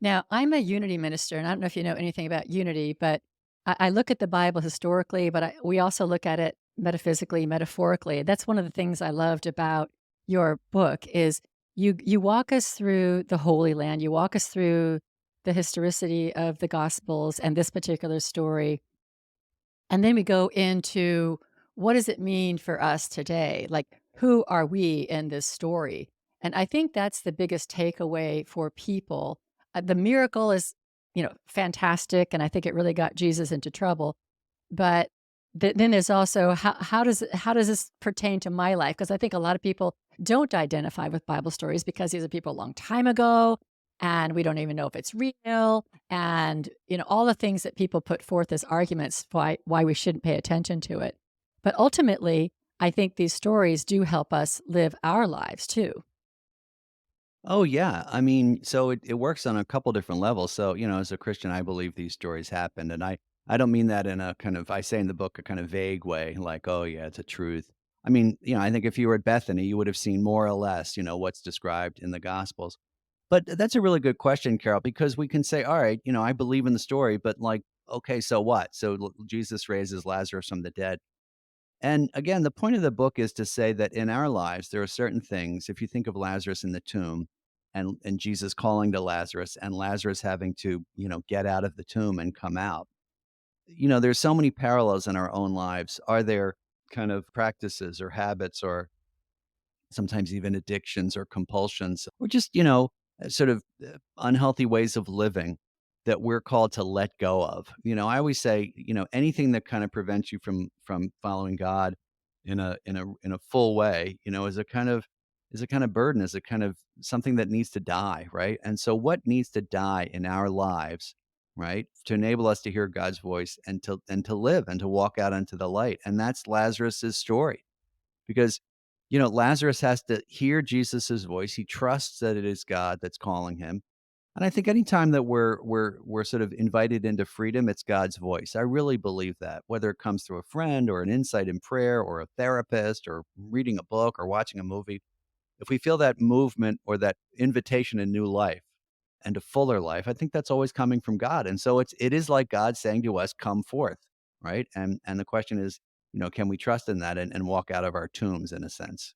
Now, I'm a unity minister, and I don't know if you know anything about unity, but I look at the Bible historically, but we also look at it metaphysically, metaphorically. That's one of the things I loved about your book is you walk us through the Holy Land, you walk us through the historicity of the Gospels and this particular story, and then we go into what does it mean for us today? Like, who are we in this story? And I think that's the biggest takeaway for people. The miracle is, fantastic. And I think it really got Jesus into trouble. But then there's also how does this pertain to my life? Because I think a lot of people don't identify with Bible stories because these are people a long time ago, and we don't even know if it's real, and all the things that people put forth as arguments why we shouldn't pay attention to it. But ultimately, I think these stories do help us live our lives too. Oh, yeah. I mean, so it works on a couple different levels. So, as a Christian, I believe these stories happened. And I don't mean that in a kind of, I say in the book, a kind of vague way, like, oh, yeah, it's a truth. I mean, I think if you were at Bethany, you would have seen more or less, what's described in the Gospels. But that's a really good question, Carol, because we can say, all right, I believe in the story, but like, okay, so what? So Jesus raises Lazarus from the dead. And again, the point of the book is to say that in our lives, there are certain things. If you think of Lazarus in the tomb and Jesus calling to Lazarus and Lazarus having to, get out of the tomb and come out, there's so many parallels in our own lives. Are there kind of practices or habits or sometimes even addictions or compulsions or just, sort of unhealthy ways of living that we're called to let go of. I always say, anything that kind of prevents you from following God in a full way, is a kind of burden, is a kind of something that needs to die, right? And so what needs to die in our lives, right? To enable us to hear God's voice and to live and to walk out into the light. And that's Lazarus's story because Lazarus has to hear Jesus's voice. He trusts that it is God that's calling him. And I think anytime that we're sort of invited into freedom, it's God's voice. I really believe that, whether it comes through a friend or an insight in prayer or a therapist or reading a book or watching a movie, if we feel that movement or that invitation in new life and a fuller life, I think that's always coming from God. And so it is like God saying to us, come forth, right? And the question is, can we trust in that and walk out of our tombs in a sense?